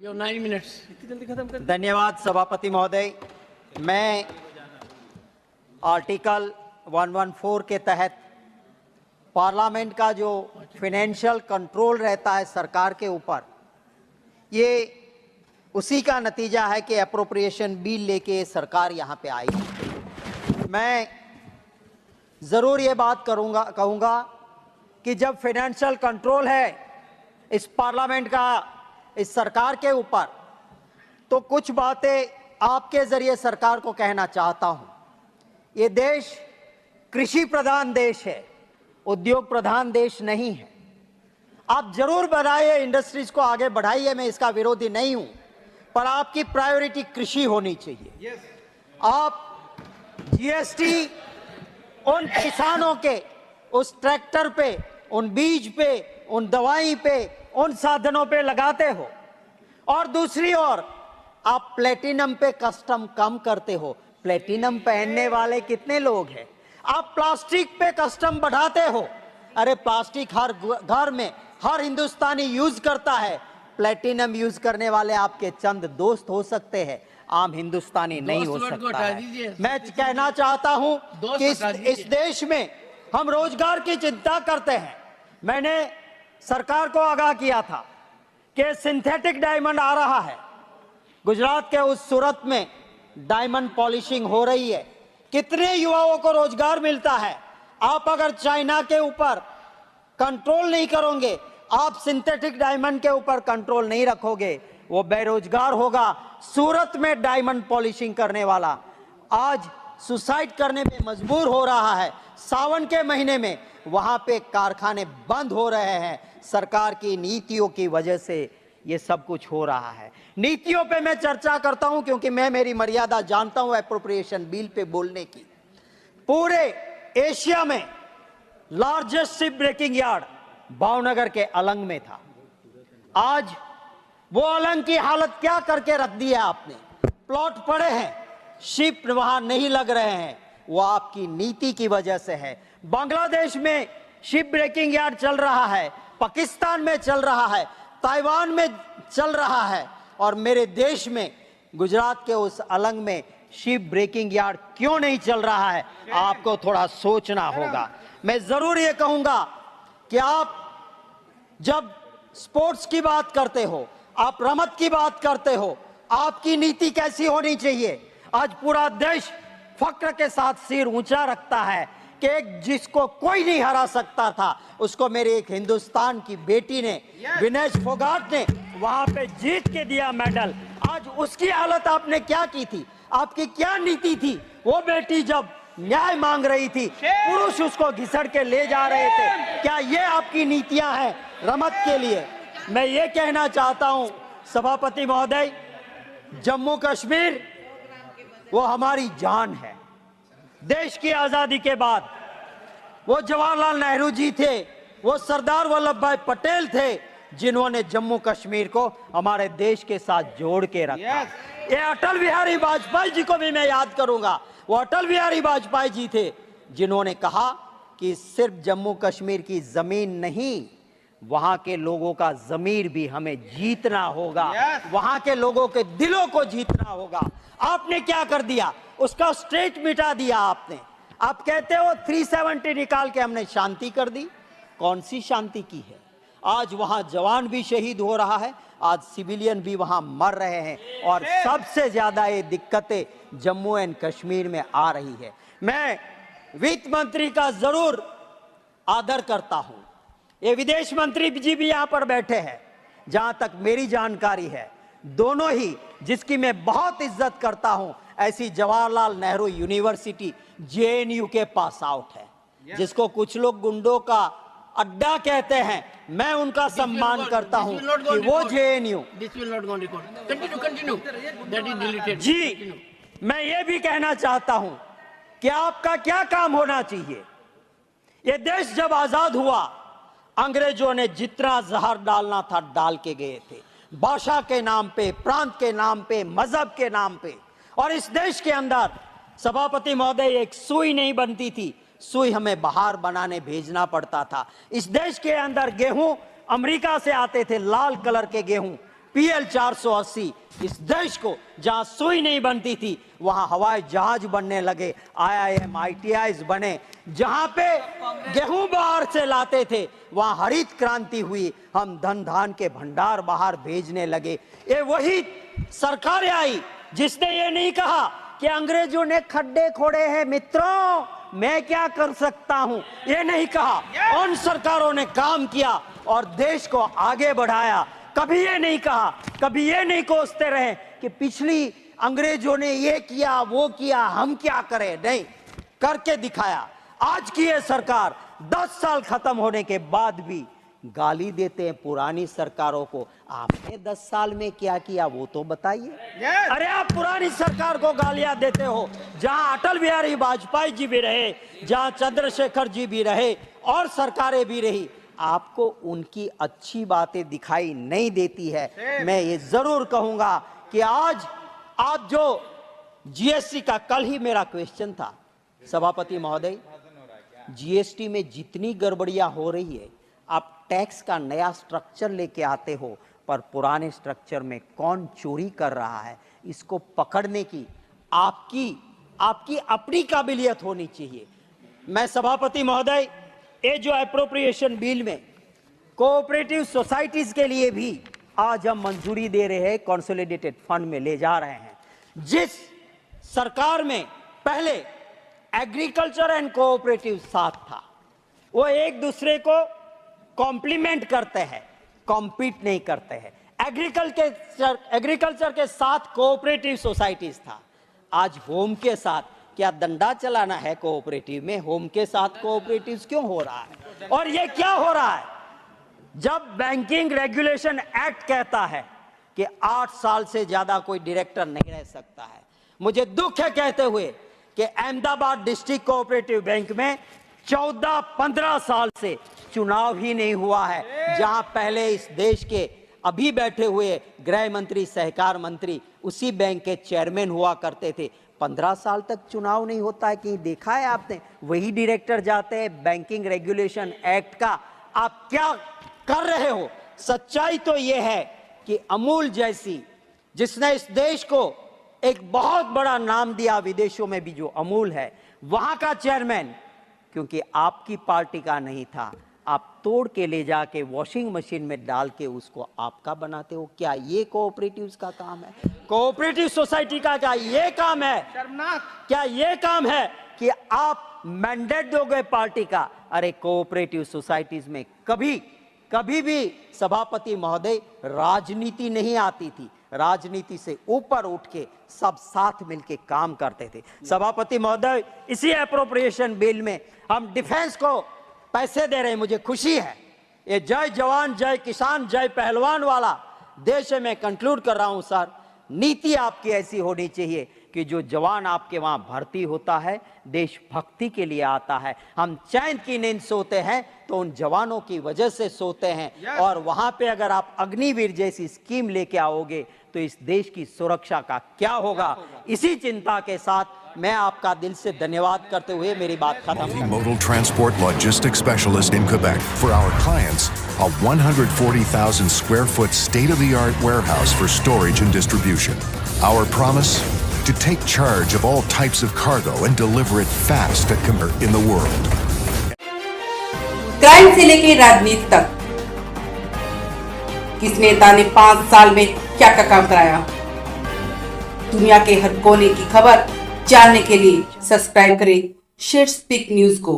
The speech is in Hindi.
9 मिनट्स इतनी जल्दी खत्म कर। धन्यवाद सभापति महोदय। मैं आर्टिकल 114 के तहत पार्लियामेंट का जो फाइनेंशियल कंट्रोल रहता है सरकार के ऊपर, ये उसी का नतीजा है कि अप्रोप्रिएशन बिल लेके सरकार यहाँ पे आई। मैं ज़रूर ये बात कहूँगा कि जब फाइनेंशियल कंट्रोल है इस पार्लियामेंट का इस सरकार के ऊपर, तो कुछ बातें आपके ज़रिए सरकार को कहना चाहता हूँ। ये देश कृषि प्रधान देश है, उद्योग प्रधान देश नहीं है। आप जरूर बढ़ाइए, इंडस्ट्रीज को आगे बढ़ाइए, मैं इसका विरोधी नहीं हूँ, पर आपकी प्रायोरिटी कृषि होनी चाहिए। आप जीएसटी उन किसानों के उस ट्रैक्टर पे, उन बीज पे, उन दवाई पे, उन साधनों पे लगाते हो, और दूसरी ओर आप प्लेटिनम पे कस्टम कम करते हो। प्लेटिनम पहनने वाले कितने लोग हैं? आप प्लास्टिक पे कस्टम बढ़ाते हो। अरे प्लास्टिक हर घर में हर हिंदुस्तानी यूज करता है। प्लेटिनम यूज करने वाले आपके चंद दोस्त हो सकते हैं, आम हिंदुस्तानी नहीं हो सकता है। मैं कहना चाहता हूं कि इस देश में हम रोजगार की चिंता करते हैं। मैंने सरकार को आगाह किया था कि सिंथेटिक डायमंड आ रहा है। गुजरात के उस सूरत में डायमंड पॉलिशिंग हो रही है। कितने युवाओं को रोजगार मिलता है। आप अगर चाइना के ऊपर कंट्रोल नहीं करोगे, आप सिंथेटिक डायमंड के ऊपर कंट्रोल नहीं रखोगे, वो बेरोजगार होगा। सूरत में डायमंड पॉलिशिंग करने वाला आज सुसाइड करने पे मजबूर हो रहा है। सावन के महीने में वहां पे कारखाने बंद हो रहे हैं। सरकार की नीतियों की वजह से ये सब कुछ हो रहा है। नीतियों पे मैं चर्चा करता हूं क्योंकि मैं मेरी मर्यादा जानता हूं एप्रोप्रिएशन बिल पे बोलने की। पूरे एशिया में largest ship breaking yard Bhavnagar के अलंग में था। आज वो अलंग की हालत क्या करके रख दी है आपने? प्लॉट पड़े हैं, शिप वहां नहीं लग रहे हैं, वो आपकी नीति की वजह से है। बांग्लादेश में शिप ब्रेकिंग यार्ड चल रहा है, पाकिस्तान में चल रहा है, ताइवान में चल रहा है, और मेरे देश में गुजरात के उस अलंग में शिप ब्रेकिंग यार्ड क्यों नहीं चल रहा है? आपको थोड़ा सोचना होगा। मैं जरूर ये कहूंगा कि आप जब स्पोर्ट्स की बात करते हो, आप रमत की बात करते हो, आपकी नीति कैसी होनी चाहिए? आज पूरा देश फक्र के साथ सिर ऊंचा रखता है कि जिसको कोई नहीं हरा सकता था, उसको मेरे एक हिंदुस्तान की बेटी ने, विनेश फोगाट ने वहां पे जीत के दिया मेडल। आज उसकी हालत आपने क्या की थी? आपकी क्या नीति थी? वो बेटी जब न्याय मांग रही थी, पुरुष उसको घिसड़ के ले जा रहे थे। क्या ये आपकी नीतियां हैं रमत के लिए? मैं ये कहना चाहता हूं सभापति महोदय, जम्मू कश्मीर वो हमारी जान है। देश की आजादी के बाद वो जवाहरलाल नेहरू जी थे, वो सरदार वल्लभ भाई पटेल थे, जिन्होंने जम्मू कश्मीर को हमारे देश के साथ जोड़ के रखा। ये अटल बिहारी वाजपेयी जी को भी मैं याद करूंगा। वो अटल बिहारी वाजपेयी जी थे जिन्होंने कहा कि सिर्फ जम्मू कश्मीर की जमीन नहीं, वहां के लोगों का जमीर भी हमें जीतना होगा। वहां के लोगों के दिलों को जीतना होगा। आपने क्या कर दिया? उसका स्टेट मिटा दिया आपने। आप कहते हो 370 निकाल के हमने शांति कर दी। कौन सी शांति की है? आज वहां जवान भी शहीद हो रहा है, आज सिविलियन भी वहां मर रहे हैं, और सबसे ज्यादा ये दिक्कतें जम्मू एंड कश्मीर में आ रही है। मैं वित्त मंत्री का जरूर आदर करता हूं। ये विदेश मंत्री जी भी यहां पर बैठे हैं। जहां तक मेरी जानकारी है, दोनों ही, जिसकी मैं बहुत इज्जत करता हूं, ऐसी जवाहरलाल नेहरू यूनिवर्सिटी जेएनयू के पास आउट है, जिसको कुछ लोग गुंडों का अड्डा कहते हैं। मैं उनका सम्मान करता हूं कि वो जेएनयू जी। मैं ये भी कहना चाहता हूं कि आपका क्या काम होना चाहिए? ये देश जब आजाद हुआ, अंग्रेजों ने जितना जहर डालना था डाल के गए थे, भाषा के नाम पे, प्रांत के नाम पे, मजहब के नाम पे। और इस देश के अंदर सभापति महोदय एक सुई नहीं बनती थी, सुई हमें बाहर बनाने भेजना पड़ता था। इस देश के अंदर गेहूं अमेरिका से आते थे, लाल कलर के गेहूं, PL 480 इस देश को जहां सुई नहीं बनती थी वहां हवाई जहाज बनने लगे, IIM ITIs बने, जहां पे गेहूं बाहर से लाते थे वहां हरित क्रांति हुई, हम धन धान के भंडार बाहर भेजने लगे। ये वही सरकार आई जिसने ये नहीं कहा कि अंग्रेजों ने खड्डे खोड़े हैं मित्रों, मैं क्या कर सकता हूं, ये नहीं कहा। उन सरकारों ने काम किया और देश को आगे बढ़ाया। कभी ये नहीं कहा, कभी ये नहीं कोसते रहे कि पिछली अंग्रेजों ने ये किया वो किया, हम क्या करें, नहीं, करके दिखाया। आज की ये सरकार 10 साल खत्म होने के बाद भी गाली देते हैं पुरानी सरकारों को। आपने 10 साल में क्या किया वो तो बताइए। अरे आप पुरानी सरकार को गालियां देते हो, जहां अटल बिहारी वाजपेयी जी भी रहे, जहां चंद्रशेखर जी भी रहे और सरकारें भी रही, आपको उनकी अच्छी बातें दिखाई नहीं देती है। मैं ये जरूर कहूंगा कि आज आप जो GST का, कल ही मेरा क्वेश्चन था सभापति महोदय, GST में जितनी गड़बड़ियां हो रही है, आप टैक्स का नया स्ट्रक्चर लेके आते हो, पर पुराने स्ट्रक्चर में कौन चोरी कर रहा है इसको पकड़ने की आपकी अपनी काबिलियत होनी चाहिए। मैं सभापति महोदय, ये जो एप्रोप्रिएशन बिल में कोऑपरेटिव सोसाइटीज के लिए भी आज हम मंजूरी दे रहे हैं, कंसोलिडेटेड फंड में ले जा रहे हैं। जिस सरकार में पहले एग्रीकल्चर एंड कोऑपरेटिव साथ था, वो एक दूसरे को कॉम्प्लीमेंट करते हैं, कॉम्पीट नहीं करते हैं। एग्रीकल्चर के साथ कोऑपरेटिव सोसाइटीज था, आज होम के साथ, क्या डंडा चलाना है कोऑपरेटिव में? होम के साथ कोऑपरेटिव क्यों हो रहा है? और ये क्या हो रहा है? जब बैंकिंग रेगुलेशन एक्ट कहता है कि 8 साल से ज्यादा कोई डायरेक्टर नहीं रह सकता है, मुझे दुख है कहते हुए कि अहमदाबाद डिस्ट्रिक्ट कोऑपरेटिव बैंक में 14-15 साल से चुनाव ही नहीं हुआ है, जहां पहले इस देश के अभी बैठे हुए गृह मंत्री, सहकार मंत्री उसी बैंक के चेयरमैन हुआ करते थे। 15 साल तक चुनाव नहीं होता है, कहीं देखा है आपने? वही डायरेक्टर जाते हैं। बैंकिंग रेगुलेशन एक्ट का आप क्या कर रहे हो? सच्चाई तो यह है कि अमूल जैसी, जिसने इस देश को एक बहुत बड़ा नाम दिया विदेशों में भी, जो अमूल है, वहां का चेयरमैन क्योंकि आपकी पार्टी का नहीं था, आप तोड़ के ले जाके वॉशिंग मशीन में डाल के उसको आपका बनाते हो। क्या ये कोऑपरेटिव्स का काम है? कोऑपरेटिव सोसाइटी का क्या ये काम है? शर्मनाक। क्या ये काम है कि आप मैंडेट दोगे पार्टी का? अरे कोऑपरेटिव सोसाइटीज में कभी भी सभापति महोदय राजनीति नहीं आती थी, राजनीति से ऊपर उठ के सब साथ मिलके काम करते थे। सभापति महोदय, इसी एप्रोप्रिएशन बिल में हम डिफेंस को पैसे दे रहे हैं, मुझे खुशी है। ये जय जवान जय किसान जय पहलवान वाला देश है। मैं कंक्लूड कर रहा हूं सर, नीति आपकी ऐसी होनी चाहिए कि जो जवान आपके वहां भर्ती होता है देशभक्ति के लिए आता है। हम चैन की नींद सोते हैं तो उन जवानों की वजह से सोते हैं, और वहां पे अगर आप अग्निवीर जैसी स्कीम लेके आओगे तो इस देश की सुरक्षा का क्या होगा? इसी चिंता के साथ मैं आपका दिल से धन्यवाद करते हुए मेरी बात खत्म। Multimodal transport logistics specialist in Quebec. For our clients, a 140,000 square foot state-of-the-art warehouse for storage and distribution. Our promise? To take charge of all types of cargo and deliver it fast in the world. Crime से लेके राजनीति तक, किस नेता ने 5 साल में क्या क्या काम कराया? दुनिया के हर कोने की खबर जानने के लिए सब्सक्राइब करें शेयर स्पीक न्यूज को।